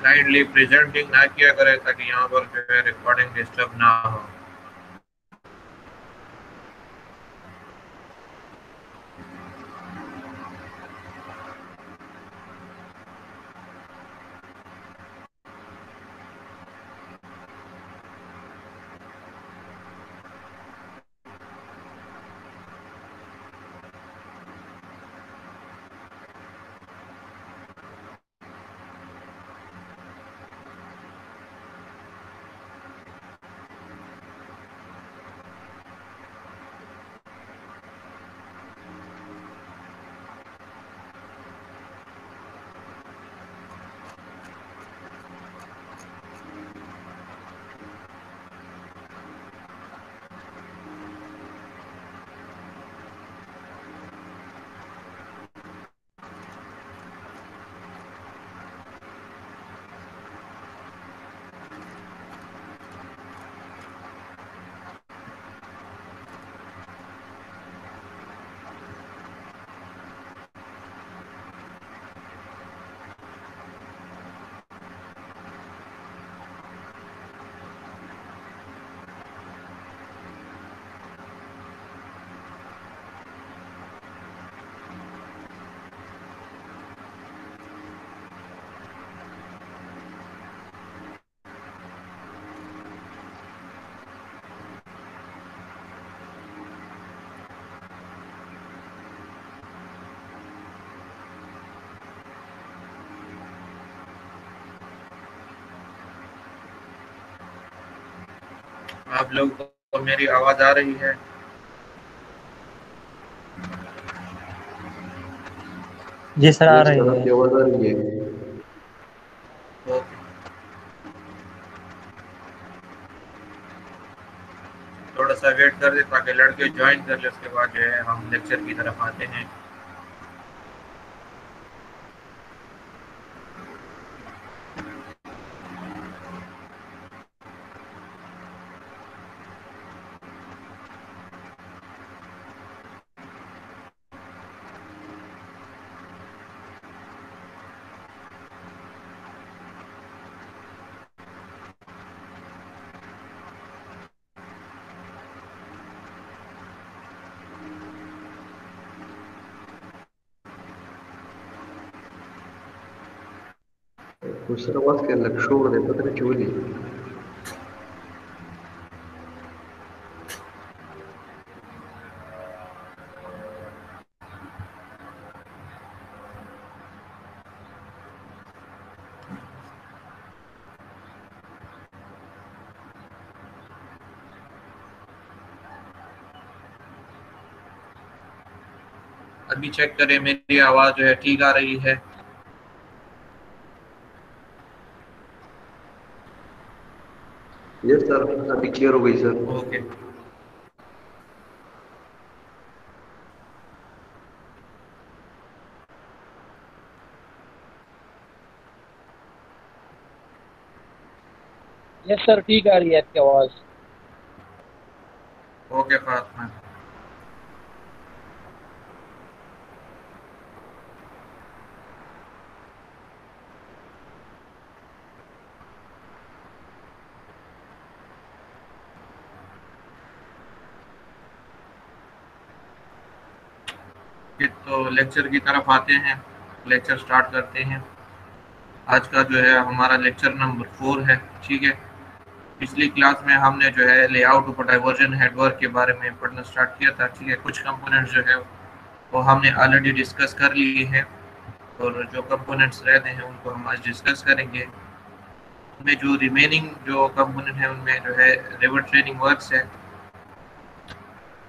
Kindly presenting ना किया करें ताकि यहाँ पर जो है रिकॉर्डिंग डिस्टर्ब ना हो। आप लोगों को मेरी आवाज आ रही है? जी सर, आ यस रही सर, है। आपकी आवाज आ रही है। ओके, थोड़ा सा वेट कर दे ताकि लड़के ज्वाइन कर ले, उसके बाद जो है हम लेक्चर की तरफ आते हैं। सर आवाज क्या लग शोर दे पता नहीं क्यों नहीं। अभी चेक करें मेरी आवाज जो है ठीक आ रही है? यस सर, अभी क्लियर हो गई सर। ओके, यस सर, ठीक आ रही है आपकी आवाज। ओके फातिमा। तो लेक्चर की तरफ आते हैं, लेक्चर स्टार्ट करते हैं। आज का जो है हमारा लेक्चर नंबर 4 है, ठीक है। पिछली क्लास में हमने जो है लेआउट ऊपर डाइवर्जन हेडवर्क के बारे में पढ़ना स्टार्ट किया था, ठीक है। कुछ कंपोनेंट्स जो है वो हमने ऑलरेडी डिस्कस कर लिए हैं, और जो कंपोनेंट्स रहते हैं उनको हम आज डिस्कस करेंगे। उनमें जो रिमेनिंग जो कंपोनेंट है उनमें जो है रिवर ट्रेनिंग वर्क्स है।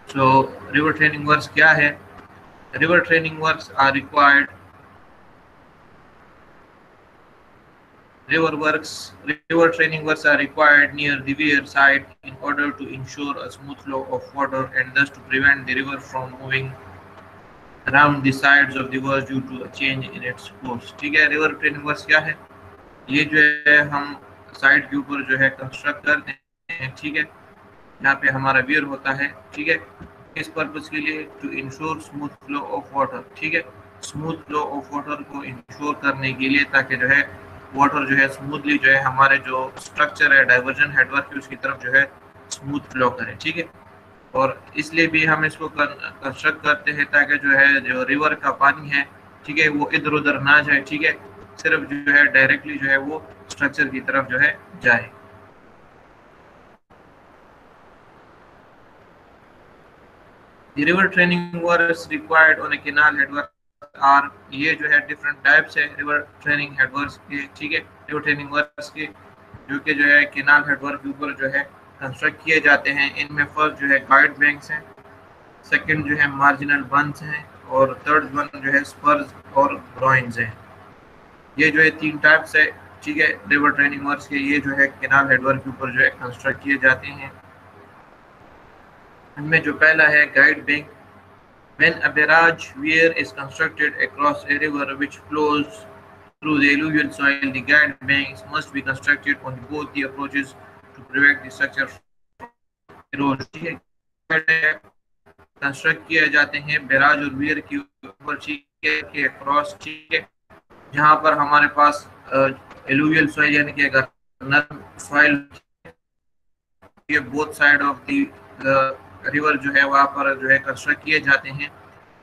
तो रिवर ट्रेनिंग वर्क्स क्या है? River training works are required River training works are required near the weir site in order to ensure a smooth flow of water and thus to prevent the river from moving around the sides of the works due to a change in its course। ठीक है, river training works क्या है? ये जो है हम side के ऊपर जो है कंस्ट्रक्ट करते हैं, ठीक है। यहाँ पे हमारा वियर होता है, ठीक है। इस पर्पज के लिए to ensure smooth flow of water, ठीक है। स्मूथ फ्लो ऑफ वाटर को इंश्योर करने के लिए ताकि जो है वाटर जो है स्मूथली जो है हमारे जो स्ट्रक्चर है डाइवर्जन हेडवर्क की उसकी तरफ जो है स्मूथ फ्लो करे, ठीक है। और इसलिए भी हम इसको कंस्ट्रक्ट करते हैं ताकि जो है जो रिवर का पानी है, ठीक है, वो इधर उधर ना जाए, ठीक है, सिर्फ जो है डायरेक्टली जो है वो स्ट्रक्चर की तरफ जो है जाए। The river training works required on a canal headwork are, ये जो है डिफरेंट टाइप्स है रिवर ट्रेनिंग हेडवर्क्स के, ठीक है, रिवर ट्रेनिंग वर्क्स के, जो कि जो है केनाल हेडवर्क के ऊपर जो है कंस्ट्रक्ट किए जाते हैं। इनमें फर्स्ट जो है गाइड बैंक्स हैं, सेकंड जो है मार्जिनल बंस हैं, और थर्ड वन जो है स्पर्स और ग्रोइंस हैं। ये जो है 3 टाइप्स है, ठीक है, रिवर ट्रेनिंग वर्क्स के। ये जो है केनाल हेडवर्क के ऊपर जो है कंस्ट्रक्ट किए जाते हैं। इनमें जो पहला है guide bank. When a barrage weir is constructed across a river which flows through the alluvial soil, the guide banks must be constructed on both the approaches to prevent the structure erosion. Construct किए जाते हैं barrage और wear के ऊपर, ठीक है, के across, ठीक है, जहाँ पर हमारे पास एलुवियल सॉइल यानी कि अगर नर्म सॉइल ये both side of the river जो है वहाँ पर जो है कंस्ट्रक्ट किए जाते हैं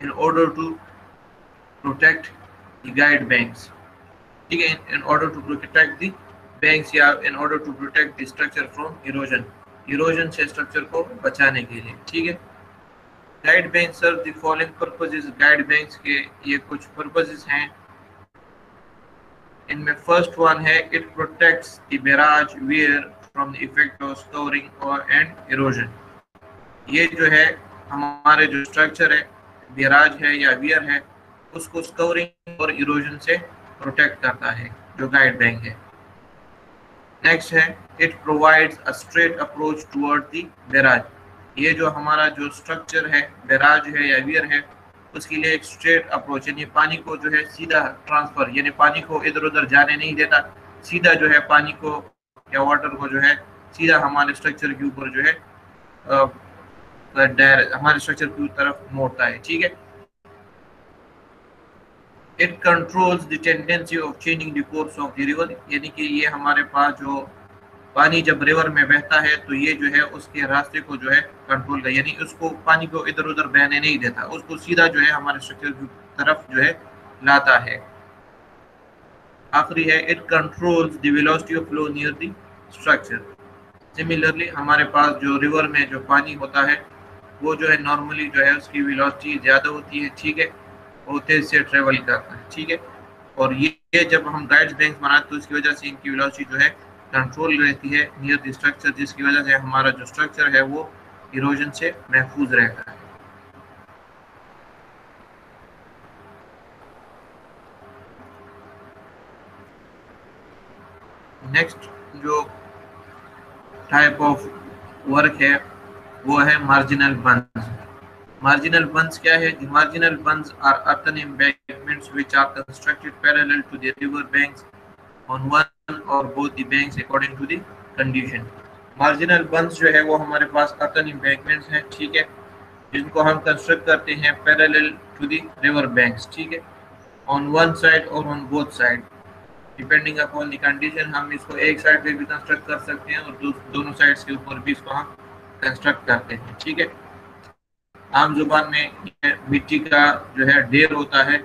in order to protect the guide banks, ठीक है, in order to protect the banks या in order to protect the structure from erosion से स्ट्रक्चर को बचाने के लिए, ठीक है। Guide banks serve the following purposes. Guide banks के ये कुछ पर्पसेस हैं। इनमें फर्स्ट वन है it protects the barrage weir from the effect of scouring और एंड इरोजन। ये जो है हमारे जो स्ट्रक्चर है बैराज है या वियर है उसको स्कोरिंग और इरोजन से प्रोटेक्ट करता है जो गाइड बैंक है। नेक्स्ट है it provides a straight approach toward the barrage. ये जो हमारा जो स्ट्रक्चर है बैराज है या वियर है उसके लिए एक स्ट्रेट अप्रोच यानी पानी को जो है सीधा ट्रांसफर यानी पानी को इधर उधर जाने नहीं देता, सीधा जो है पानी को या वाटर को जो है सीधा हमारे स्ट्रक्चर के ऊपर जो है हमारे स्ट्रक्चर की तरफ मोड़ता है, ठीक है। It controls the tendency of changing the course of the river, यानी कि ये हमारे पास जो पानी जब रिवर में बहता है तो ये जो है उसके रास्ते को जो है कंट्रोल कर, यानी उसको पानी को इधर उधर बहने नहीं देता, उसको सीधा जो है हमारे स्ट्रक्चर की तरफ जो है लाता है। आखिरी है it controls the velocity of flow near the structure. Similarly हमारे पास जो रिवर में जो पानी होता है वो जो है नॉर्मली जो है उसकी वेलोसिटी ज़्यादा होती है, ठीक है, वो तेज से ट्रेवल करता है, ठीक है। और ये जब हम गाइड बैंक्स बनाते तो इसकी वजह से इनकी वेलोसिटी जो है कंट्रोल रहती है नियर द स्ट्रक्चर, जिसकी वजह से हमारा जो स्ट्रक्चर है वो इरोजन से महफूज रहता है। नेक्स्ट जो टाइप ऑफ वर्क है वो है मार्जिनल बंस। मार्जिनल बंस क्या है? Marginal bunds are earthen embankments which are constructed parallel to the river banks on one or both the banks according to the condition। Marginal bunds जो है वो हमारे पास earthen embankments हैं, ठीक है, जिनको हम कंस्ट्रक्ट करते हैं parallel to the river banks, ठीक है, on one side और on both side depending upon the condition. हम इसको एक साइड पे भी कंस्ट्रक्ट कर सकते हैं और दोनों साइड्स के ऊपर भी इसको हम कंस्ट्रक्ट करते हैं, ठीक है। आम जुबान में मिट्टी का जो है ढेर होता है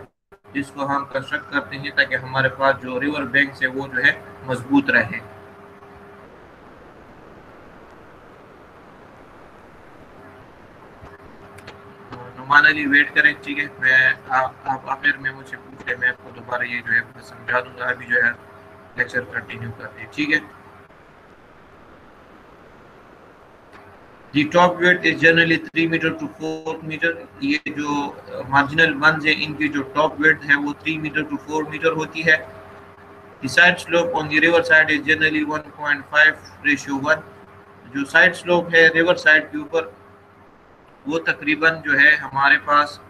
जिसको हम कंस्ट्रक्ट करते हैं ताकि हमारे पास जो रिवर बैंक है वो जो है मजबूत रहे। नुमानली वेट करें, ठीक है, मैं आप आखिर में मुझसे पूछ ले, मैं आपको दोबारा ये जो है समझा दूंगा। अभी जो है लेक्चर कंटिन्यू करते हैं, ठीक है। The top width is generally 3 metre to 4 metre. ये जो मार्जिनल बंस है इनकी जो टॉप विड्थ है वो 3 मीटर to 4 मीटर होती है। The side slope on the river side is generally 1.5:1। जो साइड स्लोप है रिवर साइड के ऊपर वो तकरीबन जो है हमारे पास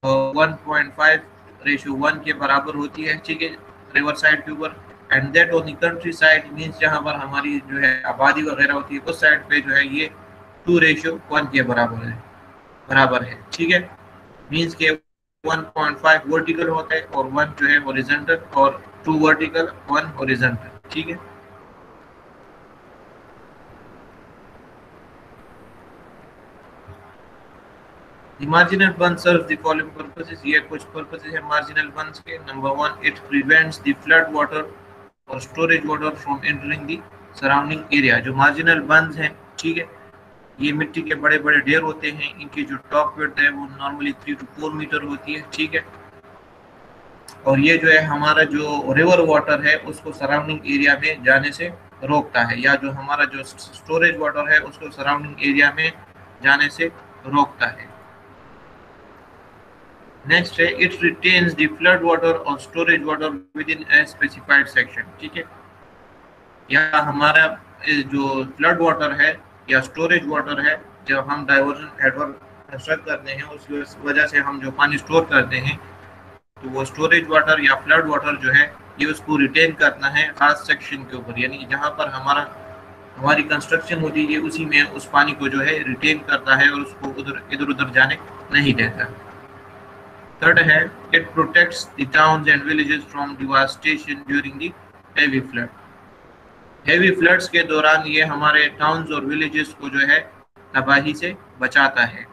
1.5:1 के बराबर होती है, ठीक है, रिवर साइड के ऊपर। And that on the country side means जहाँ पर हमारी जो है आबादी वगैरह होती है उस साइड पे जो है ये 2:1 के बराबर है, ठीक है। मींस के 1.5 वर्टिकल होता है और 1 जो है हॉरिजॉन्टल, और 2 वर्टिकल 1 हॉरिजॉन्टल, ठीक है। The marginal bund serves the following purposes. ये कुछ purposes है marginal bunds के। Number 1, it prevents the flood water और storage water from entering the surrounding area। जो marginal bunds हैं, ठीक है, ये मिट्टी के बड़े बड़े ढेर होते हैं, इनकी जो टॉप विड्थ है वो नॉर्मली 3 to 4 मीटर होती है, ठीक है। और ये जो है हमारा जो रिवर वाटर है उसको सराउंडिंग एरिया में जाने से रोकता है, या जो हमारा जो स्टोरेज वाटर है उसको सराउंडिंग एरिया में जाने से रोकता है। नेक्स्ट है, it retains the flood water और storage water within a specified section, ठीक है। या हमारा जो फ्लड वाटर है या स्टोरेज वाटर है, जब हम डाइवर्जन हेडवर्क कंस्ट्रक्ट करते हैं उस वजह से हम जो पानी स्टोर करते हैं, तो वो स्टोरेज वाटर या फ्लड वाटर जो है ये उसको रिटेन करना है खास सेक्शन के ऊपर, यानी जहाँ पर हमारी कंस्ट्रक्शन होती है उसी में उस पानी को जो है रिटेन करता है और उसको इधर उधर जाने नहीं देता। थर्ड है, it protects the towns and villages from devastation during the heavy flood. Heavy floods के दौरान ये हमारे टाउन्स और विलेजेस को जो है तबाही से बचाता है।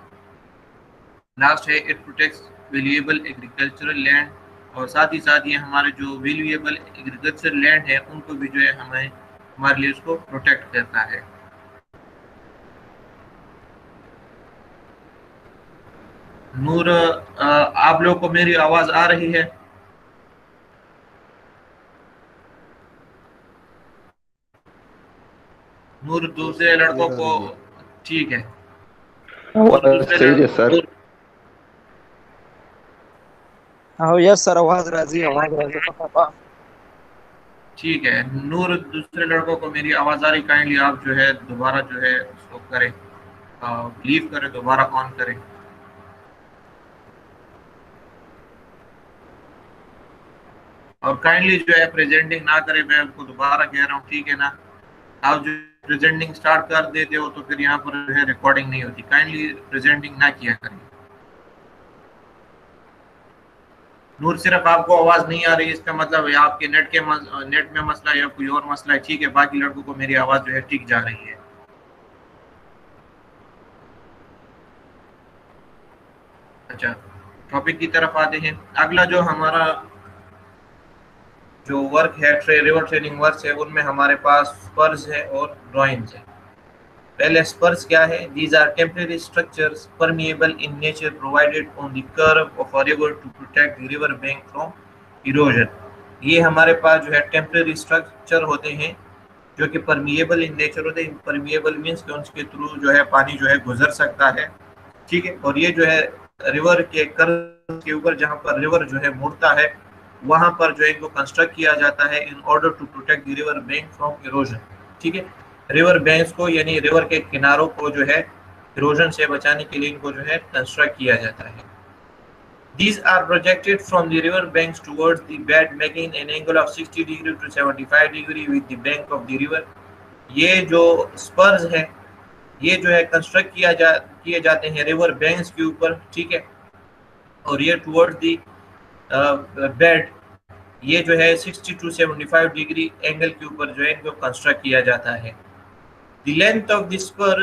लास्ट है, it protects valuable agricultural land, और साथ ही साथ ये हमारे जो वैल्यूएबल एग्रीकल्चरल लैंड है उनको भी जो है हमारे लिए उसको प्रोटेक्ट करता है। नूर, आप लोगों को मेरी आवाज आ रही है? नूर, दूसरे लड़कों को ठीक है? सही है सर। यस सर, आवाज राजी, आवाज राजी पापा। ठीक है नूर, दूसरे लड़कों को मेरी आवाज आ रही? काइंडली आप जो है दोबारा जो है उसको करें, लीव करें, दोबारा ऑन करें। और काइंडली जो है प्रेजेंटिंग ना करें, मैं आपको दोबारा कह रहा हूँ, ठीक है ना। आप जो प्रेजेंटिंग स्टार्ट कर देते हो तो फिर यहाँ पर जो है रिकॉर्डिंग नहीं होती। काइंडली प्रेजेंटिंग ना किया करें। नूर, सिर्फ आपको आवाज नहीं आ रही, इसका मतलब है आपके नेट में मसला है या कोई और मसला है, ठीक है। बाकी लड़कों को मेरी आवाज जो है ठीक जा रही है। अच्छा, टॉपिक की तरफ आते हैं। अगला जो हमारा जो वर्क है, रिवर ट्रेनिंग वर्क है, उनमें हमारे पास स्पर्स है और ड्राइंग्स है। पहले स्पर्स क्या है? These are temporary structures permeable in nature provided on the curve of a river to protect the river bank from erosion. ये हमारे पास जो है टेम्परेरी स्ट्रक्चर होते हैं जो कि परमिएबल इन नेचर होते हैं। परमिएबल मीन्स कि उनके थ्रू जो है पानी जो है गुजर सकता है, ठीक है। और ये जो है रिवर के कर्व के ऊपर जहाँ पर रिवर जो है मुड़ता है वहां पर जो है इनको कंस्ट्रक्ट किया जाता है in order to protect the river bank from erosion, ठीक है। रिवर बैंक्स को यानी रिवर के किनारों को जो है इरोजन से बचाने के लिए इनको जो है कंस्ट्रक्ट किया जाता है। These are projected from the river banks towards the bed, making an angle of 60 degree to 75 degree with the bank of the river। ये जो स्पर्स है ये जो है कंस्ट्रक्ट किए जाते हैं रिवर बैंक्स के ऊपर, ठीक है। और ये टुवर्ड्स दी बेड ये जो है 60 to 75 डिग्री एंगल के ऊपर जो है इनको कंस्ट्रक्ट किया जाता है। The length of the spur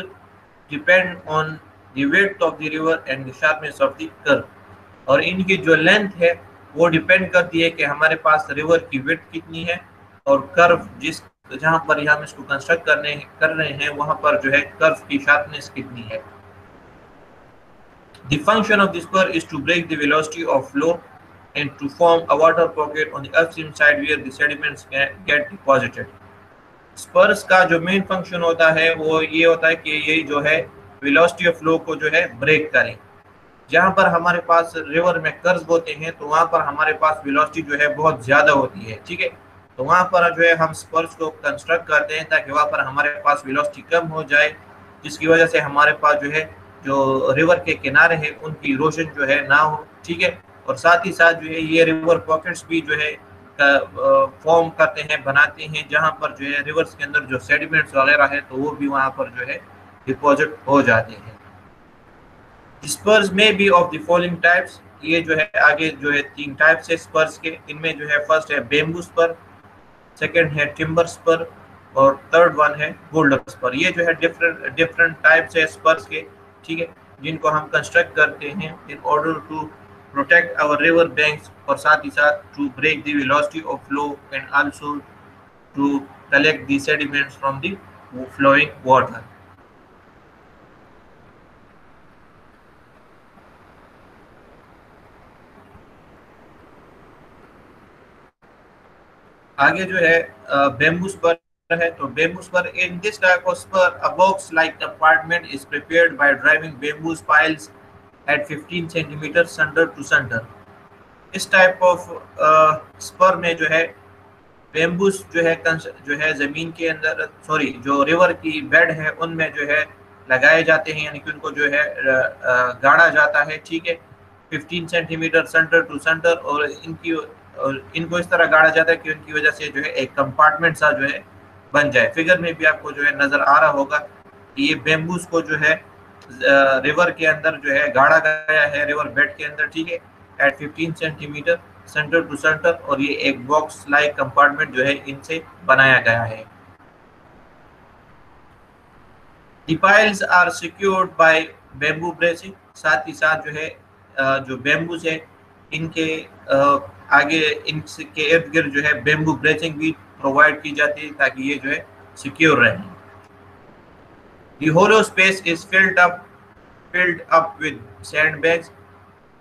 depend on the width of the river and the sharpness of the curve। और इनकी जो लेंथ है वो डिपेंड करती है कि हमारे पास रिवर की विड्थ कितनी है और कर्व जहाँ पर हम इसको कंस्ट्रक्ट कर रहे हैं वहाँ पर जो है कर्व की शार्पनेस कितनी है। The function of the spur is to break the velocity of flow and to form a water pocket on the upstream side where the sediments get deposited। स्पर्स का जो मेन फंक्शन होता है वो ये होता है कि ये जो है वेलोसिटी ऑफ फ्लो को जो है ब्रेक करें। जहाँ पर हमारे पास रिवर में कर्व्स होते हैं तो वहाँ पर हमारे पास वेलोसिटी जो है बहुत ज़्यादा होती है, ठीक है। तो वहाँ पर जो है हम स्पर्स को कंस्ट्रक्ट करते हैं ताकि वहाँ पर हमारे पास वेलोसिटी कम हो जाए, जिसकी वजह से हमारे पास जो है जो रिवर के किनारे हैं उनकी इरोजन जो है ना हो, ठीक है। और साथ ही साथ जो है ये रिवर पॉकेट्स भी जो है फॉर्म करते हैं, बनाते हैं, जहाँ पर जो है रिवर्स के अंदर जो सेडिमेंट्स वगैरह है तो वो भी वहाँ पर जो है डिपॉजिट हो जाते हैं। स्पर्स में be of the following types. ये जो है आगे जो है 3 टाइप्स है स्पर्स के। इनमें जो है फर्स्ट है बेम्बू स्पर, सेकंड है टिम्बर स्पर और थर्ड वन है बोल्डर स्पर। ये जो है डिफरेंट डिफरेंट टाइप्स है स्पर्स के, ठीक है, जिनको हम कंस्ट्रक्ट करते हैं in order to protect our river banks, और साथ ही साथ to break the velocity of flow and also to collect the sediments from the flowing water. आगे जो है बेम्बू स्पर है। तो bamboo spur, in this type of spur a box like compartment is prepared by driving bamboo piles at 15 centimetre centre to centre. इस type of spur में जो है बेम्बूस जो है जमीन के अंदर, सॉरी जो रिवर की बेड है उनमें जो है लगाए जाते हैं, यानी कि उनको जो है गाड़ा जाता है, ठीक है, 15 सेंटीमीटर सेंटर टू सेंटर। और इनको इस तरह गाड़ा जाता है कि उनकी वजह से जो है एक कंपार्टमेंट सा जो है बन जाए। फिगर में भी आपको जो है नजर आ रहा होगा कि ये बेम्बूस को जो है रिवर के अंदर जो है गाड़ा गया है, रिवर बेड के अंदर, ठीक है, at 15 centimetre centre to centre, और ये एक बॉक्स लाइक कंपार्टमेंट जो है इनसे बनाया गया है। The piles are secured by bamboo bracing। साथ ही साथ जो है जो बेम्बूस है इनके आगे इनके इर्द गिर्द जो है बेम्बू ब्रेसिंग भी प्रोवाइड की जाती है ताकि ये जो है सिक्योर रहे। The hollow space is filled up with sandbags।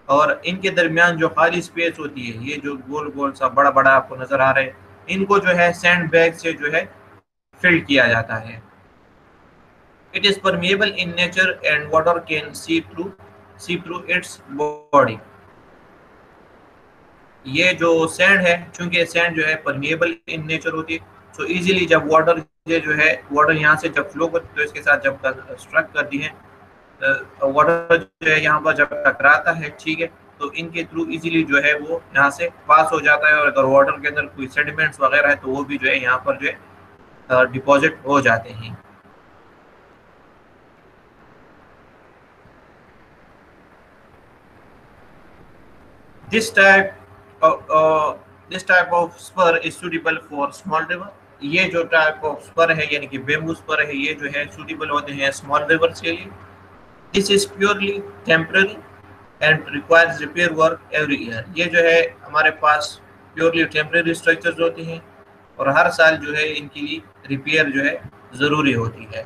और इनके दरमियान जो खाली स्पेस होती है, ये जो गोल गोल सा बड़ा बड़ा आपको नजर आ रहा है, इनको जो है सैंडबैग से जो है फिल किया जाता है। It is permeable in nature and water can see through its body। ये जो सैंड है, चूंकि सैंड जो है परमिएबल इन नेचर होती है, सो इजीली जब वाटर जो है वाटर यहाँ से जब फ्लो करती है तो इसके साथ जब स्ट्रक करती है, वाटर जो है यहाँ पर जब टकराता है, ठीक है, तो इनके थ्रू इजीली जो है वो यहाँ से पास हो जाता है। और अगर वाटर के अंदर कोई सेडिमेंट्स वगैरह है तो वो भी जो है यहाँ पर जो है डिपॉजिट हो जाते हैं। This type of spur is suitable for small river। ये जो टाइप ऑफ स्पर है यानी कि बेम्बू स्पर है, ये जो है सूटेबल होते हैं स्मॉल रिवर्स के लिए। This is purely temporary and requires repair work every year. ये जो है हमारे पास प्योरली टेम्पररी स्ट्रक्चर्स होते हैं और हर साल जो है इनके लिए रिपेयर जो है ज़रूरी होती है।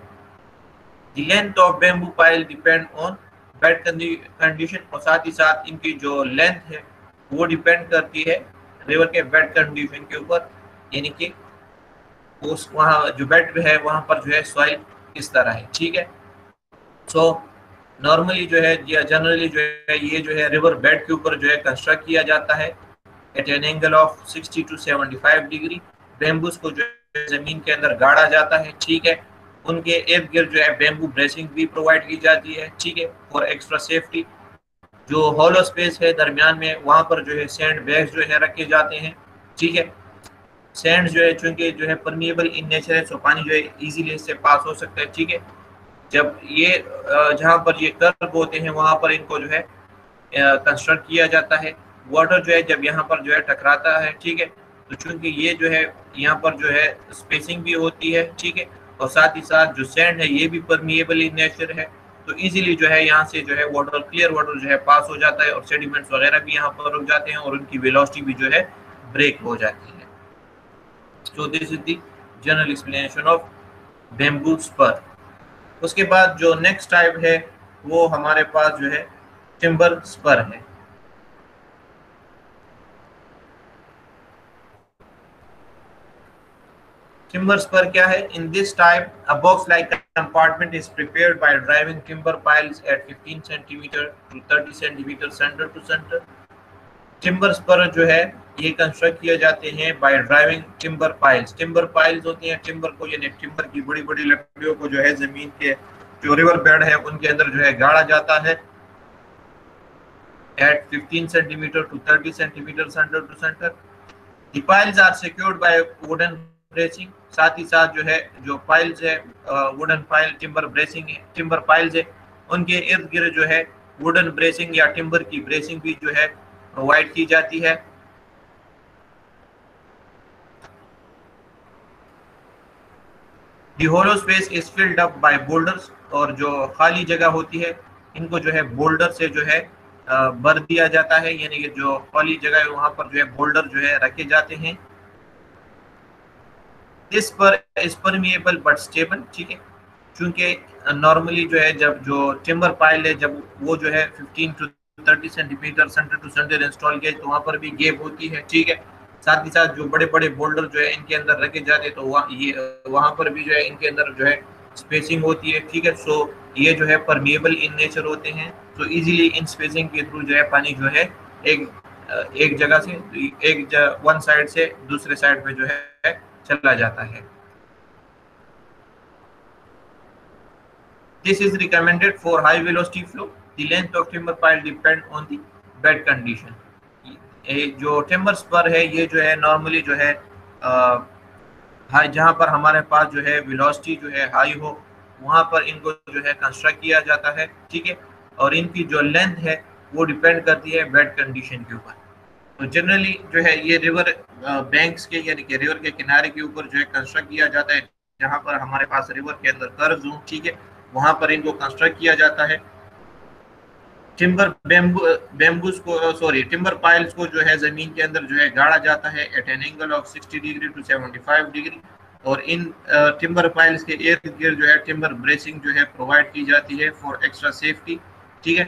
The length of bamboo pile depend on bed condition. और साथ ही साथ इनकी जो लेंथ है वो डिपेंड करती है रिवर के बेड कंडीशन के ऊपर, यानी कि उस वहाँ जो बेड है वहाँ पर जो है सॉइल किस तरह है, ठीक है। सो नॉर्मली जो है या जनरली जो है ये जो है रिवर बेड के ऊपर जो है कंस्ट्रक्ट किया जाता है at an angle of 60 to 75 degree. Bamboos को जो है जमीन के अंदर गाड़ा जाता है, ठीक है, उनके इर्द गिर्द जो है बेम्बू ब्रेसिंग भी प्रोवाइड की जाती है, ठीक है, और एक्स्ट्रा सेफ्टी जो हॉलो स्पेस है दरमियान में वहाँ पर जो है सैंड बैग्स जो है रखे जाते हैं, ठीक है। सैंड जो है चूंकि जो है परमिएबल इन नेचर है, सो पानी जो है इजीली इससे पास हो सकता है, ठीक है। जब ये जहाँ पर ये कर्व होते हैं वहाँ पर इनको जो है कंस्ट्रक्ट किया जाता है। वाटर जो है जब यहाँ पर जो है टकराता है, ठीक है, तो चूंकि ये जो है यहाँ पर जो है स्पेसिंग भी होती है, ठीक है, और साथ ही साथ जो सैंड है ये भी परमिएबल इन नेचर है, तो इजीली जो है यहाँ से जो है वाटर क्लियर वाटर जो है पास हो जाता है और सेडिमेंट्स वगैरह भी यहाँ पर रुक जाते हैं और उनकी वेलोसिटी भी जो है ब्रेक हो जाती है। So this is the general explanation of bamboo spur। उसके बाद जो नेक्स्ट टाइप है वो हमारे पास जो है टिम्बर स्पर है। टिम्बर स्पर क्या है? In this type a box like compartment is prepared by driving timber piles at 15 centimetre to 30 centimetre centre to centre. Timber spur जो है ये कंस्ट्रक्ट किए जाते हैं by driving timber piles. Timber piles होती हैं टिम्बर को यानी टिम्बर की बड़ी बड़ी लकड़ियों को जो है जमीन के जो रिवर बेड है उनके अंदर जो है गाड़ा जाता है at 15 centimetre to 30 centimetre centre to centre. The piles are secured by wooden bracing. साथ ही साथ जो है जो पाइल्स है वुडन पाइल टिम्बर ब्रेसिंग है टिम्बर पाइल्स है उनके इर्द गिर्द जो है वुडन ब्रेसिंग या टिम्बर की ब्रेसिंग भी जो है प्रोवाइड की जाती है। The hollow space is filled up by boulders, और जो खाली जगह होती है इनको जो है बोल्डर से जो है भर दिया जाता है, यानी कि जो खाली जगह है वहां पर जो है बोल्डर जो है रखे जाते हैं। इस पर इज परमिएबल बट स्टेबल, ठीक है, क्योंकि नॉर्मली जो है जब जो टिम्बर पाइल है जब वो जो है 15 to 30 centimetre centre to centre install किया तो वहां पर भी गैप होती है, ठीक है। साथ ही साथ जो बड़े बड़े बोल्डर जो है इनके अंदर रखे जाते हैं तो वहां पर भी जो है इनके अंदर जो है स्पेसिंग होती है, ठीक है। सो ये जो है परमिएबल इन नेचर होते हैं, तो इजीली इन स्पेसिंग के थ्रू जो है पानी जो है एक जगह से वन साइड से दूसरे साइड पे जो है चला जाता है। This is recommended for high velocity flow. The length of timber pile depend on the bed condition. जो टिम्बर स्पर है ये जो है नॉर्मली जो है हाई, जहाँ पर हमारे पास जो है वेलोसिटी जो है हाई हो वहाँ पर इनको जो है कंस्ट्रक्ट किया जाता है, ठीक है। और इनकी जो लेंथ है वो डिपेंड करती है बेड कंडीशन के ऊपर। तो जनरली जो है ये रिवर बैंक्स के यानी कि रिवर के किनारे के ऊपर जो है कंस्ट्रक्ट किया जाता है, जहाँ पर हमारे पास रिवर के अंदर कर्व्स हो, ठीक है, वहां पर इनको कंस्ट्रक्ट किया जाता है। टिम्बर टिम्बर पाइल्स को जो है जमीन के अंदर जो है गाड़ा जाता है at an angle of 60 degree to 75 degree, और इन टिम्बर पाइल्स के इर्द गिर्द जो है टिम्बर ब्रेसिंग जो है प्रोवाइड की जाती है फॉर एक्स्ट्रा सेफ्टी, ठीक है।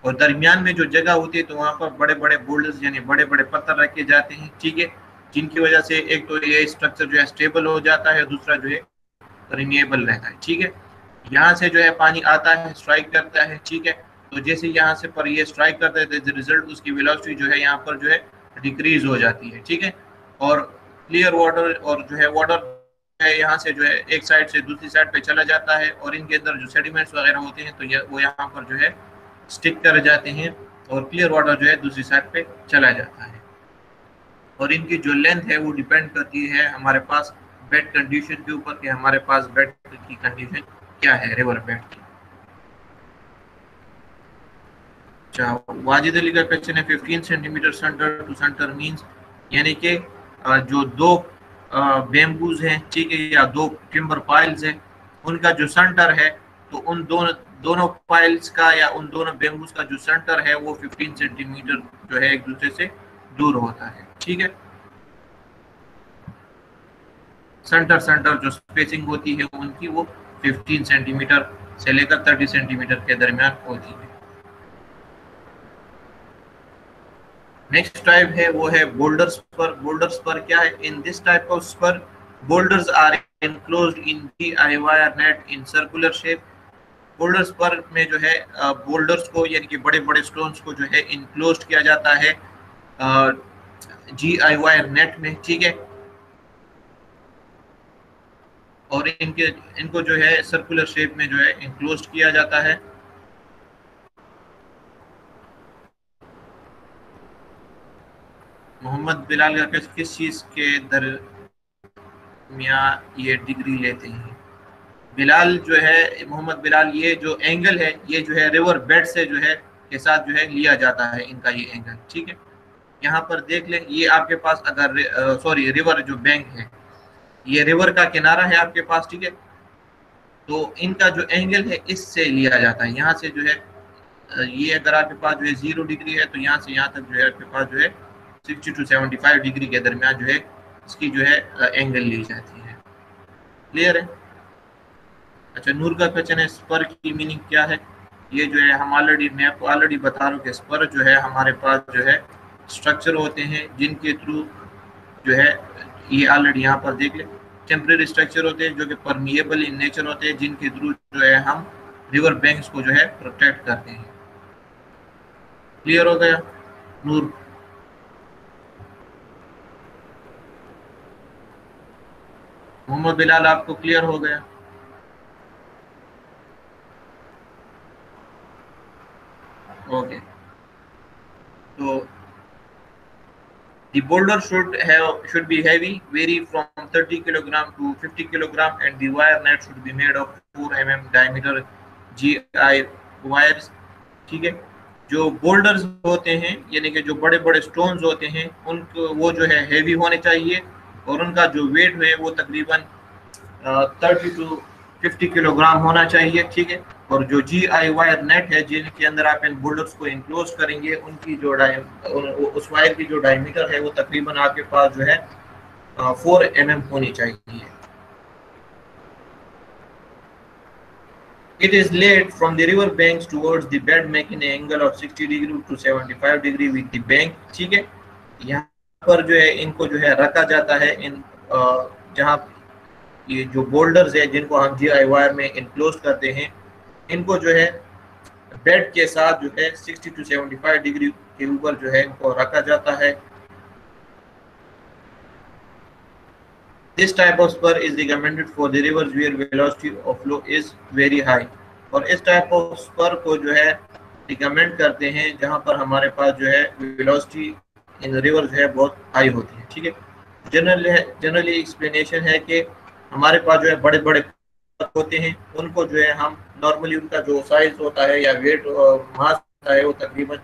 और दरमियान में जो जगह होती है तो वहाँ पर बड़े बड़े बोल्डर्स यानी बड़े बड़े पत्थर रखे जाते हैं, ठीक है, जिनकी वजह से एक तो ये स्ट्रक्चर जो है स्टेबल हो जाता है, दूसरा जो है परमिएबल रहता है, ठीक है। यहाँ से जो है पानी आता है, स्ट्राइक करता है, ठीक है। तो जैसे यहाँ से पर ये स्ट्राइक करता है तो रिजल्ट उसकी वेलोसिटी जो है यहाँ पर जो है डिक्रीज हो जाती है, ठीक है। और क्लियर वाटर और जो है वाटर है यहाँ से जो है एक साइड से दूसरी साइड पे चला जाता है, और इनके अंदर जो सेडिमेंट्स वगैरह होते हैं तो वो यहाँ पर जो है स्टिक कर जाते हैं, और क्लियर वाटर जो है दूसरी साइड पे चला जाता है। और इनकी जो लेंथ है वो डिपेंड करती है हमारे पास बेड कंडीशन के ऊपर कि हमारे पास बेड की कंडीशन क्या है रिवर बेड की। अच्छा, वाजिद अली का क्वेश्चन है 15 centimetre centre to centre means यानी कि जो दो बेम्बूज हैं, ठीक है, या दो टिम्बर पाइल्स हैं, उनका जो सेंटर है तो उन दोनों पाइल्स का या उन दोनों बेम्बूज का जो सेंटर है वो 15 सेंटीमीटर जो है एक दूसरे से दूर होता है, ठीक है। सेंटर जो स्पेसिंग होती है उनकी वो 15 सेंटीमीटर से लेकर 30 सेंटीमीटर के दरमियान होती है। नेक्स्ट टाइप है वो है बोल्डर स्पर। बोल्डर स्पर क्या है? In this type of spur boulders are enclosed in DIY net in circular shape। Boulder spur में जो है बोल्डर्स को यानी कि बड़े बड़े स्टोन्स को जो है इनक्लोज किया जाता है DIY नेट में, ठीक है। और इनको जो है सर्कुलर शेप में जो है इनक्लोज किया जाता है। मोहम्मद बिलाल का किस चीज के दरमियान ये डिग्री लेते हैं? बिलाल जो है मोहम्मद बिलाल ये जो एंगल है ये जो है रिवर बेड से जो है के साथ जो है लिया जाता है इनका ये एंगल, ठीक है। यहाँ पर देख लें ये आपके पास अगर रिवर जो बैंक है ये रिवर का किनारा है आपके पास, ठीक है। तो इनका जो एंगल है इससे लिया जाता है, यहाँ से जो है ये अगर आपके पास जो है 0 डिग्री है तो यहाँ से यहाँ तक जो है आपके पास जो है 60 टू 75 डिग्री के दरमियान जो है इसकी जो है एंगल ली जाती है। क्लियर है? अच्छा, नूर का क्वेश्चन है स्पर की मीनिंग क्या है? ये जो है मैं आपको ऑलरेडी बता रहा हूँ कि स्पर जो है हमारे पास जो है स्ट्रक्चर होते हैं जिनके थ्रू जो है ये ऑलरेडी यहाँ पर देख ले टेम्परेरी स्ट्रक्चर होते हैं जो कि परमिएबल इन नेचर होते हैं, जिनके थ्रू जो है हम रिवर बैंक्स को जो है प्रोटेक्ट करते हैं। क्लियर हो गया नूर? मोहम्मद बिलाल आपको क्लियर हो गया? ओके, तो the boulder should be heavy, vary from 30 kg to 50 kg, and the wire net should be made of 4 mm diameter GI wires, ठीक है। जो बोल्डर्स होते हैं यानी कि जो बड़े बड़े स्टोन्स होते हैं उनको वो जो है हेवी होने चाहिए और उनका जो वेट है वो तकरीबन 30 टू 50 किलोग्राम होना चाहिए, ठीक है। और जो GI वायर नेट है जिनके अंदर आप इन बोल्डर्स को इनक्लोज करेंगे उनकी जो उस वायर की जो डायमीटर है वो तकरीबन आपके पास जो है 4 mm होनी चाहिए। It is laid from the river banks towards the bed making an angle of 60 degree to 75 degree with the bank, ठीक है। यहाँ पर जो है इनको जो है रखा जाता है इन जहाँ ये जो बोल्डर्स है जिनको हम GI वायर में इनक्लोज करते हैं इनको जो है बेड के साथ जो है 60 टू 75 डिग्री के ऊपर जो है इनको रखा जाता है। This type of spur is recommended for the rivers where velocity of flow is very high। और इस टाइप ऑफ स्पर को जो है रिकमेंड करते हैं जहां पर हमारे पास जो है वेलोसिटी इन रिवर जो है बहुत हाई होती है, ठीक है। जनरली एक्सप्लेनेशन है कि हमारे पास जो है बड़े बड़े होते हैं उनको जो है हम नॉर्मली उनका जो साइज होता है या वेट मास होता है वो तकरीबन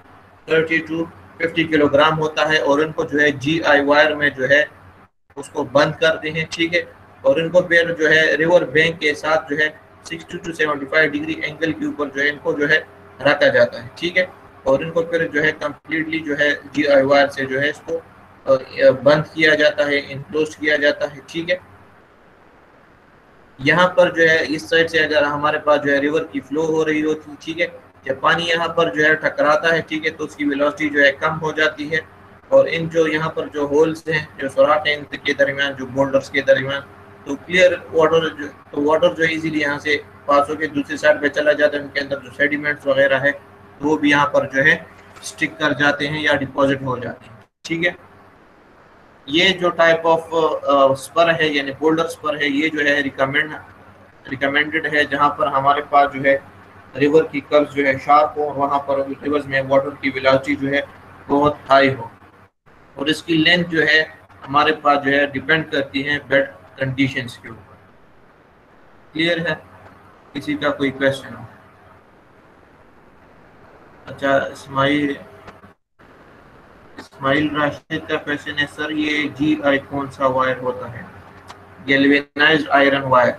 30 टू 50 किलोग्राम होता है और उनको जो है GI वायर में जो है उसको बंद करते हैं, ठीक है। और इनको फिर जो है रिवर बैंक के साथ जो है 60 टू 75 डिग्री एंगल के ऊपर जो है इनको जो है रखा जाता है, ठीक है। और इनको फिर जो है कम्प्लीटली जो है GI वायर से जो है इसको बंद किया जाता है, इनक्लोज किया जाता है, ठीक है। यहाँ पर जो है इस साइड से अगर हमारे पास जो है रिवर की फ्लो हो रही होती है, ठीक है, जब पानी यहाँ पर जो है टकराता है, ठीक है, तो उसकी वेलोसिटी जो है कम हो जाती है और इन जो यहाँ पर जो होल्स हैं जो सुराख हैं इनके दरमियान जो बोल्डर्स के दरमियान तो क्लियर वाटर जो इजीली यहाँ से पास होकर दूसरी साइड पे चला जाता है। उनके अंदर जो सेडिमेंट्स वगैरह है तो वो भी यहाँ पर जो है स्टिक कर जाते हैं या डिपॉजिट हो जाते हैं, ठीक है। ये जो टाइप ऑफ स्पर है यानी बोल्डर स्पर है ये जो है रिकमेंडेड है जहाँ पर हमारे पास जो है रिवर की कर्व जो है शार्प हो और वहाँ पर रिवर्स में वाटर की वेलोसिटी जो है बहुत हाई हो और इसकी लेंथ जो है हमारे पास जो है डिपेंड करती है बेड कंडीशंस के ऊपर। क्लियर है? किसी का कोई क्वेश्चन हो? अच्छा, इस्माइल राशिद का क्वेश्चन है सर ये GI कौन सा वायर होता है? Galvanised iron wire.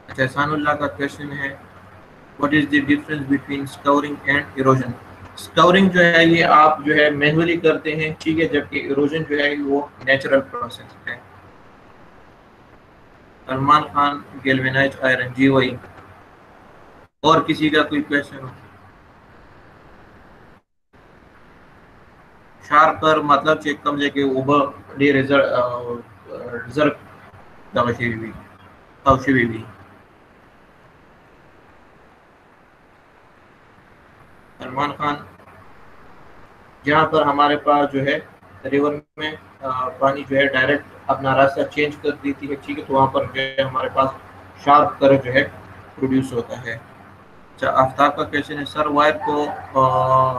अच्छा, सानुल्लाह का क्वेश्चन है what is the difference between scouring and erosion. Scouring जो है ये आप जो है मैनुअली करते हैं, ठीक है, जबकि इरोजन जो है वो नेचुरल प्रोसेस है। सलमान खान गैल्वेनाइज्ड आयरन, जी वही। और किसी का कोई क्वेश्चन हो? शार्पर मतलब चेक कम जे के ऊबर डी रिजर्व भी सलमान खान जहाँ पर हमारे पास जो है रिवर में पानी जो है डायरेक्ट अपना रास्ता चेंज कर देती है, ठीक है, तो वहाँ पर जो है हमारे पास शार्प करंट जो है प्रोड्यूस होता है। अच्छा, आफ्ताब का क्वेश्चन है सर वायर को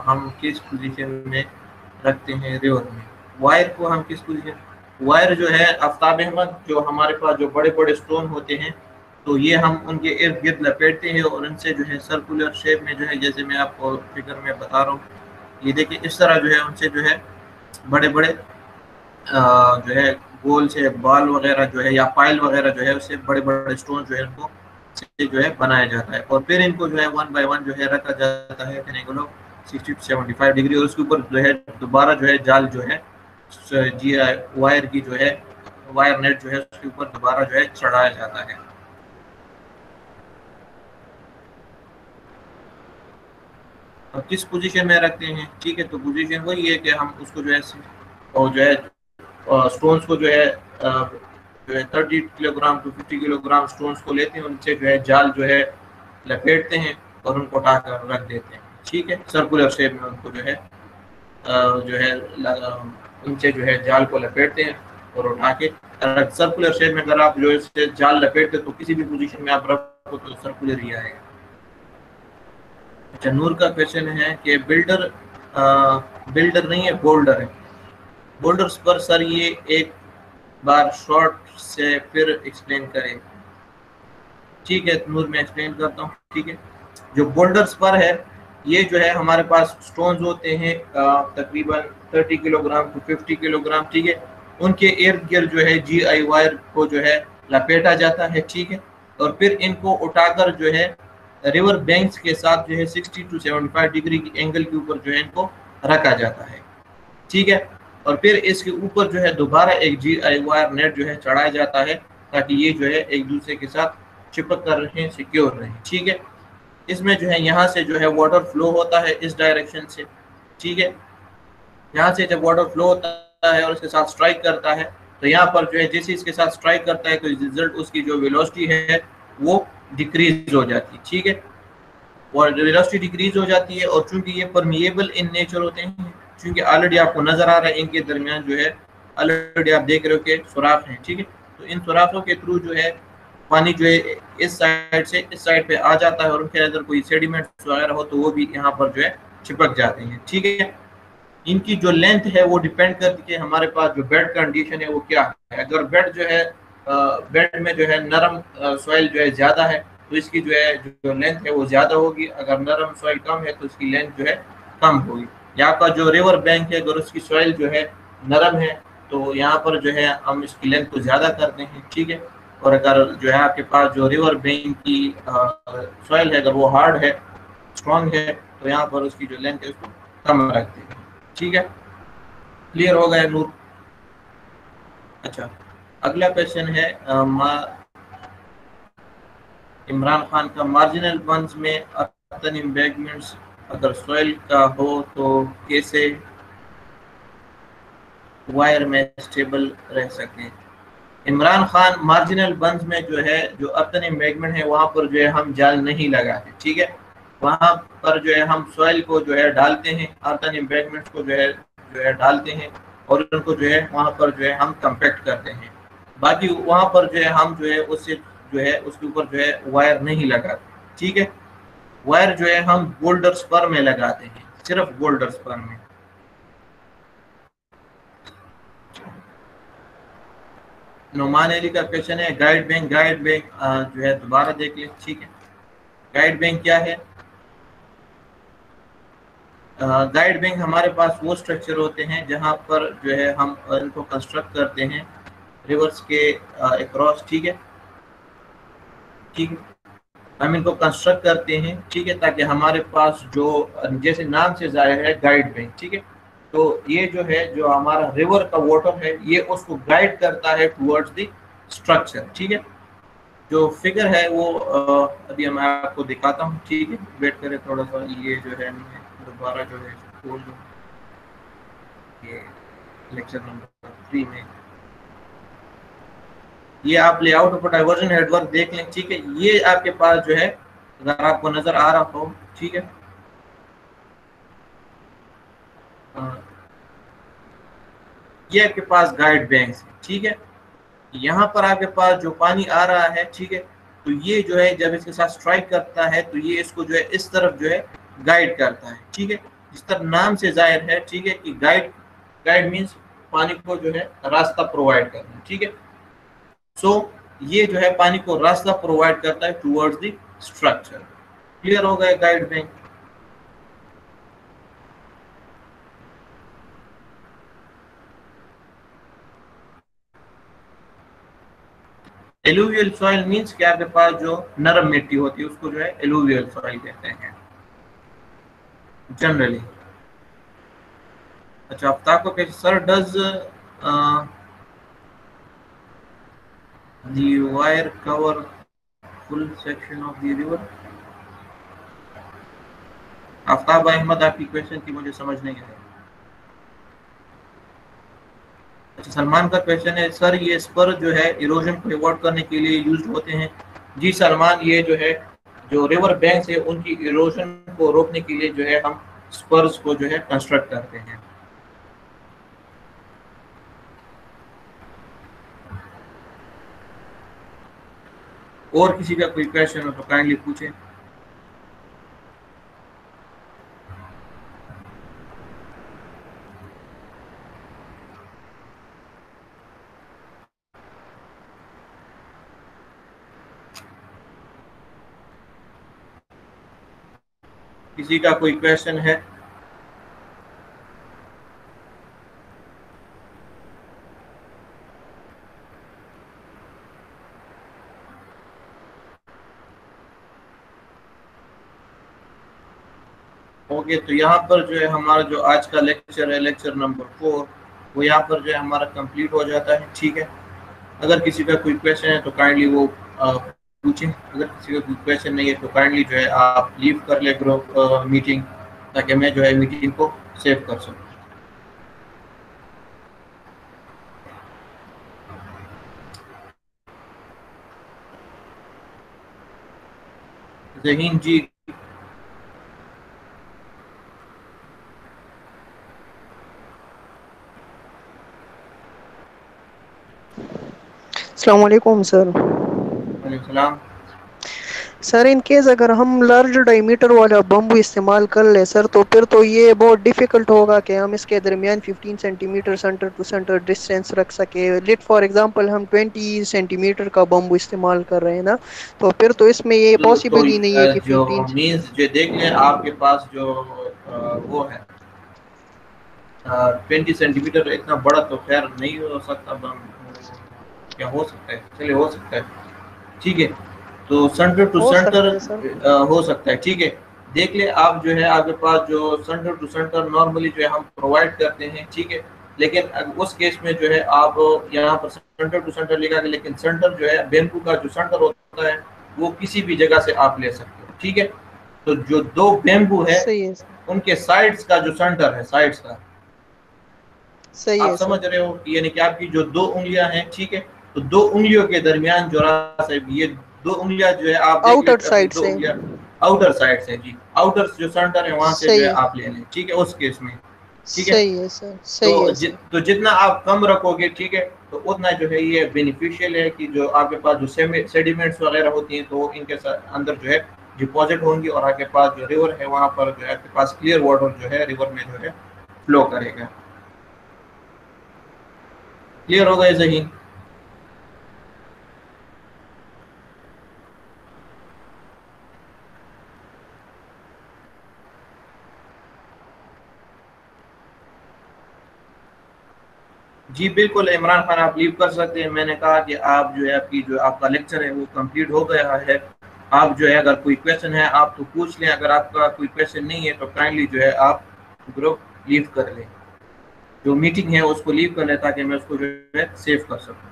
हम किस पोजीशन में रखते हैं रिवर में? वायर को हम किस पोजीशन, वायर जो है आफ्ताब अहमद जो हमारे पास जो बड़े बड़े स्टोन होते हैं तो ये हम उनके इर्द गिर्द लपेटते हैं और इनसे जो है सर्कुलर शेप में जो है जैसे मैं आपको फिगर में बता रहा हूँ, ये देखिए इस तरह जो है उनसे जो है बड़े बड़े जो है गोल से बाल वगैरह जो है या पाइल वगैरह जो है उससे बड़े बड़े स्टोन जो है उनको जो है बनाया जाता है और फिर इनको जो है 1 बाय 1 जो है रखा जाता है 60 to 75 डिग्री और उसके ऊपर जो है दोबारा जो है जाल जो है GI वायर की जो है वायर नेट जो है उसके ऊपर दोबारा जो है चढ़ाया जाता है। और किस पोजीशन में रखते हैं, ठीक है, तो पोजीशन वही है कि हम उसको जो है और जो है स्टोन्स को जो है 30 किलोग्राम टू 50 किलोग्राम स्टोन्स को लेते हैं, उनसे जो है जाल जो है लपेटते हैं और उनको उठाकर रख देते हैं, ठीक है, सर्कुलर शेप में उनको जो है उनसे जो है जाल को लपेटते हैं और उठा के सर्कुलर शेप में अगर आप जो है जाल लपेटते तो किसी भी पोजीशन में आप रखो तो सर्कुलर ही आएगा। अच्छा, नूर का क्वेश्चन है कि बिल्डर नहीं है बोल्डर है। बोल्डर्स पर सर ये एक बार शॉर्ट से फिर एक्सप्लेन करें। ठीक है नूर, मैं एक्सप्लेन करता हूँ, ठीक है। जो बोल्डर्स पर है ये जो है हमारे पास स्टोन्स होते हैं तकरीबन 30 किलोग्राम टू 50 किलोग्राम, ठीक है। उनके इर्द गिर्द जो है GI वायर को जो है लपेटा जाता है, ठीक है। और फिर इनको उठाकर जो है रिवर बैंक्स के साथ जो है 60 टू 75 डिग्री की एंगल के ऊपर जो है इनको रखा जाता है, ठीक है। और फिर इसके ऊपर जो है दोबारा एक GI वायर नेट जो है चढ़ाया जाता है ताकि ये जो है एक दूसरे के साथ चिपक कर रहें, सिक्योर रहें, ठीक है। इसमें जो है यहाँ से जो है वाटर फ्लो होता है इस डायरेक्शन से, ठीक है। यहाँ से जब वाटर फ्लो होता है और इसके साथ स्ट्राइक करता है तो यहाँ पर जो है जैसे इसके साथ स्ट्राइक करता है तो रिजल्ट उसकी जो वेलोसिटी है वो डिक्रीज हो जाती है, ठीक है। और वेलोसिटी डिक्रीज हो जाती है और चूंकि ये परमिएबल इन नेचर होते हैं, चूंकि ऑलरेडी आपको नजर आ रहा है इनके दरमियान जो है ऑलरेडी आप देख रहे हो कि सुराख हैं, ठीक है। तो इन सुराखों के थ्रू जो है पानी जो है इस साइड से इस साइड पे आ जाता है और उनके अंदर कोई सेडिमेंट्स वगैरह हो तो वो भी यहाँ पर जो है चिपक जाते हैं, ठीक है। इनकी जो लेंथ है वो डिपेंड करती है हमारे पास जो बेड कंडीशन है वो क्या है। अगर बेड जो है बेड में जो है नरम सॉइल जो है ज़्यादा है तो इसकी जो है जो लेंथ है वो ज़्यादा होगी, अगर नरम सॉइल कम है तो इसकी लेंथ जो है कम होगी। यहाँ का जो रिवर बैंक है अगर उसकी सॉइल जो है नरम है तो यहाँ पर जो है हम इसकी लेंथ को ज़्यादा करते हैं, ठीक है। और अगर जो है आपके पास जो रिवर बैंक की सॉइल है अगर वो हार्ड है, स्ट्रॉन्ग है, तो यहाँ पर उसकी जो लेंथ है उसको कम रखते हैं, ठीक है। क्लियर हो गया नूर? अच्छा, अगला क्वेश्चन है इमरान खान का, मार्जिनल वंस में अर्थन एम्बैंकमेंट्स अगर सॉइल का हो तो कैसे वायर में स्टेबल रह सकें? इमरान खान, मार्जिनल बंस में जो है जो अर्थन एम्बैंकमेंट है वहाँ पर जो है हम जाल नहीं लगाते, ठीक है। वहाँ पर जो है हम सॉइल को जो है डालते हैं, अर्थन एम्बैंकमेंट को जो है डालते हैं और उनको जो है वहाँ पर जो है हम कंपैक्ट करते हैं। बाकी वहाँ पर जो है हम जो है उससे जो है उसके ऊपर जो है वायर नहीं लगाते, ठीक है। वायर जो है हम बोल्डर्स पर में लगाते हैं, सिर्फ बोल्डर्स पर में। नुमान अली का क्वेश्चन है गाइड बैंक जो है दोबारा देख लें, ठीक है। गाइड बैंक क्या है? गाइड बैंक हमारे पास वो स्ट्रक्चर होते हैं जहां पर जो है हम इनको कंस्ट्रक्ट करते हैं रिवर्स के अक्रॉस, ठीक है। ठीक है, हम इनको कंस्ट्रक्ट करते हैं, ठीक है, ताकि हमारे पास जो जैसे नाम से जाहिर है गाइड बैंक, ठीक है। तो ये जो है जो हमारा रिवर का वाटर है ये उसको गाइड करता है टुवर्ड्स द स्ट्रक्चर, ठीक है। जो फिगर है वो अभी मैं आपको दिखाता हूँ, ठीक है। वेट करें थोड़ा सा, ये जो है मैं दोबारा जो है खोल दूँ ये लेक्चर नंबर 3 में। ये आप लेआउट ऑफ डाइवर्जन हेडवर्क देख लें, ठीक है। ये आपके पास जो है अगर आपको नजर आ रहा हो, ठीक है, ये आपके पास गाइड बैंक्स है, ठीक है। यहाँ पर आपके पास जो पानी आ रहा है, ठीक है, तो ये जो है जब इसके साथ स्ट्राइक करता है तो ये इसको जो है इस तरफ जो है गाइड करता है, ठीक है। जिस तरह नाम से जाहिर है, ठीक है, कि गाइड गाइड मीन्स पानी को जो है रास्ता प्रोवाइड करना, ठीक है। सो ये जो है पानी को रास्ता प्रोवाइड करता है टुवर्ड्स द स्ट्रक्चर। क्लियर हो गया guide bank? Alluvial soil means कि आपके पास जो नरम मिट्टी होती है उसको जो है एलुवियल सॉइल कहते हैं जनरली। अच्छा, आफ्ताब को कैसे sir, does the wire cover full section of the river? Aftab Ahmed, आपकी क्वेश्चन की मुझे समझ नहीं आया। अच्छा, सलमान का क्वेश्चन है सर ये स्पर जो है इरोजन को अवॉइड करने के लिए यूज होते हैं। जी सलमान, ये जो है जो रिवर बैंक्स है उनकी इरोजन को रोकने के लिए जो है हम स्पर्स को जो है कंस्ट्रक्ट करते हैं। और किसी का कोई क्वेश्चन हो तो काइंडली पूछें। किसी का कोई क्वेश्चन है? ओके, तो यहाँ पर जो है हमारा जो आज का लेक्चर है, लेक्चर नंबर 4, वो यहाँ पर जो है हमारा कंप्लीट हो जाता है। ठीक है, अगर किसी का कोई क्वेश्चन है तो काइंडली वो पूछें। अगर किसी का कोई क्वेश्चन नहीं है तो काइंडली जो है आप लीव कर ले ग्रुप मीटिंग, ताकि मैं जो है मीटिंग को सेव कर सकूँ। जहीन जी, अस्सलाम वालेकुम सर। वालेकुम सलाम। सर इन केस अगर हम लार्ज डायमीटर वाला बम्बू इस्तेमाल कर ले सर, तो फिर तो ये बहुत डिफिकल्ट होगा कि हम इसके दरमियान 15 centimetre centre to centre distance रख सके। लेट फॉर एग्जांपल हम 20 सेंटीमीटर का बम्बू इस्तेमाल कर रहे हैं ना, तो फिर तो इसमें ये तो पॉसिबल ही नहीं है कि जो 15। मीन्स जो देख लें, आपके पास जो वो है 20 सेंटीमीटर, इतना बड़ा तो खैर नहीं हो सकता बम। क्या हो सकता है, चलिए हो सकता है, ठीक है। तो सेंटर टू हो सेंटर सकता है सर। हो सकता है, ठीक है। देख ले आप जो है आपके पास जो सेंटर टू सेंटर नॉर्मली जो है हम प्रोवाइड करते हैं, ठीक है। लेकिन उस केस में जो है आप यहाँ पर सेंटर टू सेंटर लिखा के, लेकिन सेंटर जो है बेम्बू का जो सेंटर होता है वो किसी भी जगह से आप ले सकते हो, ठीक है। तो जो दो बेम्बू है सही है सर। उनके साइड्स का जो सेंटर है, साइड्स का, सही आप है समझ सर। रहे हो, यानी कि आपकी जो दो उंगलियां हैं, ठीक है। तो दो उंगलियों के दरमियान जो रास्ता है, ये दो उंगलियां जो है आप देख आउटर लेते, अपनी साइड दो से। उंगलियां आउटर साइड से, जी आउटर जो सेंटर है वहां से जो सही है है। आप ले लें, ठीक है, उस केस में, ठीक है। सही है सर। तो सही है सर। तो जितना आप कम रखोगे, ठीक है, तो उतना जो है ये बेनिफिशियल है कि जो आपके पास जो सेडिमेंट्स वगैरह होती हैं तो इनके साथ अंदर जो है डिपॉजिट होंगी, और आपके पास जो रिवर है वहां पर जो है आपके पास क्लियर वाटर जो है रिवर में जो है फ्लो करेगा। क्लियर होगा ये सही? जी बिल्कुल इमरान खान, आप लीव कर सकते हैं। मैंने कहा कि आप जो है आपकी जो आपका लेक्चर है वो कंप्लीट हो गया है। आप जो है अगर कोई क्वेश्चन है आप तो पूछ लें, अगर आपका कोई क्वेश्चन नहीं है तो काइंडली जो है आप ग्रुप लीव कर लें, जो मीटिंग है उसको लीव कर लें, ताकि मैं उसको जो है सेव कर सकूँ।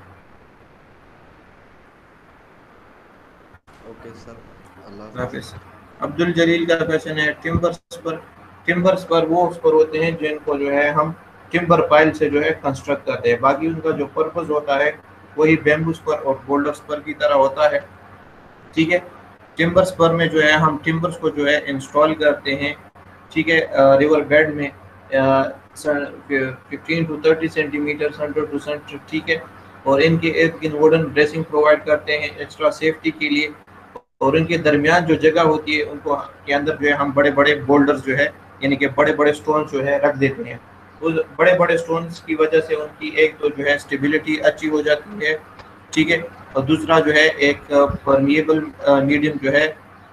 ओके सर, अल्लाह हाफिज। हाफिज। अब्दुल जलील का क्वेश्चन है टिम्बर्स पर। टिम्बर्स पर वो उस पर होते हैं जिनको जो है हम टिम्बर पाइल से जो है कंस्ट्रक्ट करते हैं, बाकी उनका जो पर्पस होता है वही बेम्बूस पर और बोल्डर्स पर की तरह होता है, ठीक है। टिम्बर्स पर में जो है हम टिम्बर्स को जो है इंस्टॉल करते हैं, ठीक है, रिवर बेड में 15 to 30 centimetre centre to centre, ठीक है। और इनके इर्द गिर्द वुडन ब्रेसिंग प्रोवाइड करते हैं एक्स्ट्रा सेफ्टी के लिए, और इनके दरमियान जो जगह होती है उनको के अंदर जो है हम बड़े बड़े बोल्डर्स जो है, यानी कि बड़े बड़े स्टोन जो है रख देते हैं। उस बड़े बड़े स्टोन्स की वजह से उनकी एक तो जो है स्टेबिलिटी अच्छी हो जाती है, ठीक है। और दूसरा जो है एक परमिएबल मीडियम जो है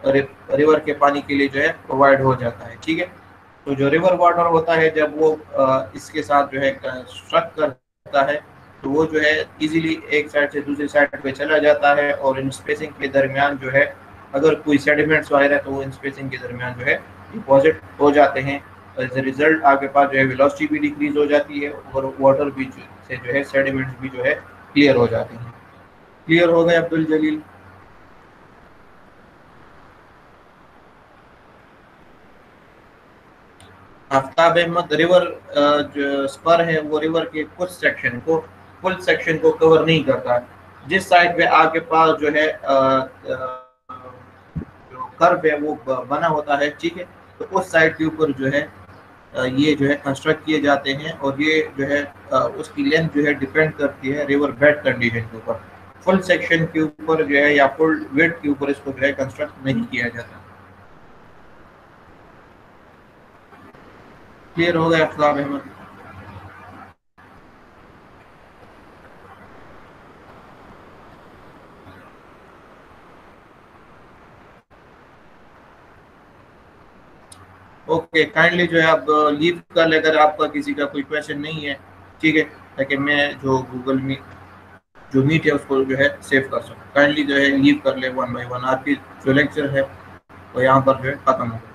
रिवर के पानी के लिए जो है प्रोवाइड हो जाता है, ठीक है। तो जो रिवर वाटर होता है जब वो इसके साथ जो है स्ट्रक करता है तो वो जो है इजीली एक साइड से दूसरी साइड पे चला जाता है, और इन स्पेसिंग के दरमियान जो है अगर कोई सेडिमेंट्स वगैरह तो वो इन स्पेसिंग के दरमियान जो है डिपॉजिट हो जाते हैं। एज ए रिजल्ट आपके पास जो है वेलोसिटी भी डिक्रीज हो जाती है, और वाटर भी से जो है सेडिमेंट्स भी जो है क्लियर हो जाते हैं। क्लियर हो गए अब्दुल जलील? आफ्ताब अहमद, रिवर जो स्पर है वो रिवर के कुछ सेक्शन को, फुल सेक्शन को कवर नहीं करता। जिस साइड पे आपके पास जो है जो कर्व है वो बना होता है, ठीक है, तो उस साइड के ऊपर जो है ये जो है कंस्ट्रक्ट किए जाते हैं, और ये जो है उसकी लेंथ जो है डिपेंड करती है रिवर बेड कंडीशन के ऊपर। फुल सेक्शन के ऊपर जो है या फुल वेट के ऊपर इसको जो है कंस्ट्रक्ट नहीं किया जाता। क्लियर हो गया आफ्ताब अहमद? ओके, काइंडली जो है आप लीव कर ले अगर आपका किसी का कोई क्वेश्चन नहीं है, ठीक है, ताकि मैं जो गूगल मीट जो मीट है उसको जो है सेव कर सकूँ। काइंडली जो है लीव कर ले 1 बाय 1, आपकी जो लेक्चर है वो यहाँ पर जो है खत्म हो गया।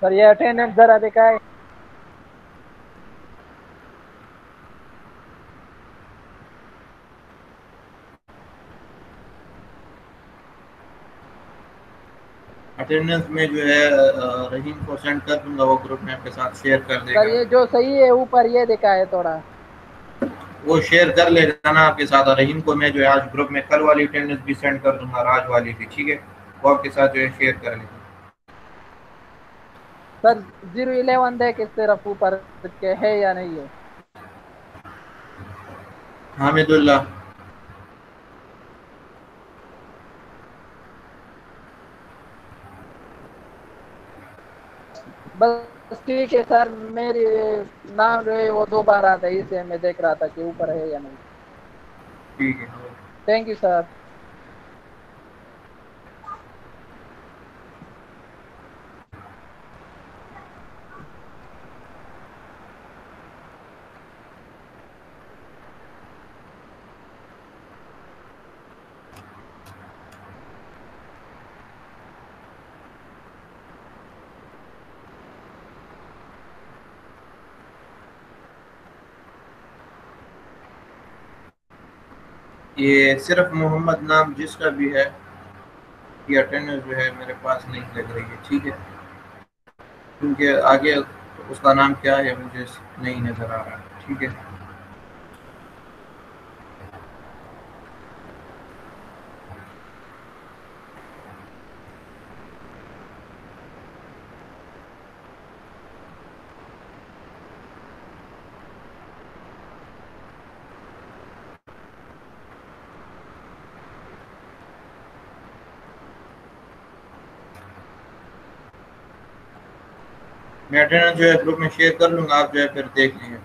सर ये अटेंडेंस जरा दिखाए। अटेंडेंस में जो है रहीम को सेंड कर दूंगा, वो ग्रुप में आपके साथ शेयर कर देगा। सर ये जो सही है ऊपर ये दिखाए थोड़ा, वो शेयर कर लेगा ना आपके साथ। और रहीम को मैं जो है आज ग्रुप में कल वाली अटेंडेंस भी सेंड कर दूंगा, आज वाली भी, ठीक है, वो आपके साथ जो है शेयर कर लेगा। सर 011 देख इस तरफ ऊपर के है या नहीं है? हामिदुल्ला, बस ठीक है सर, मेरी नाम जो है वो 2 बार आता है, इसलिए मैं देख रहा था कि ऊपर है या नहीं। ठीक है। Thank you sir. ये सिर्फ मोहम्मद नाम जिसका भी है, ये अटेंडेंस जो है मेरे पास नहीं लग रही है, ठीक है, क्योंकि आगे उसका नाम क्या है मुझे नहीं नजर आ रहा है, ठीक है। मैं अटेंडेंस जो है ग्रुप में शेयर कर लूंगा, आप जो है फिर देख लेंगे।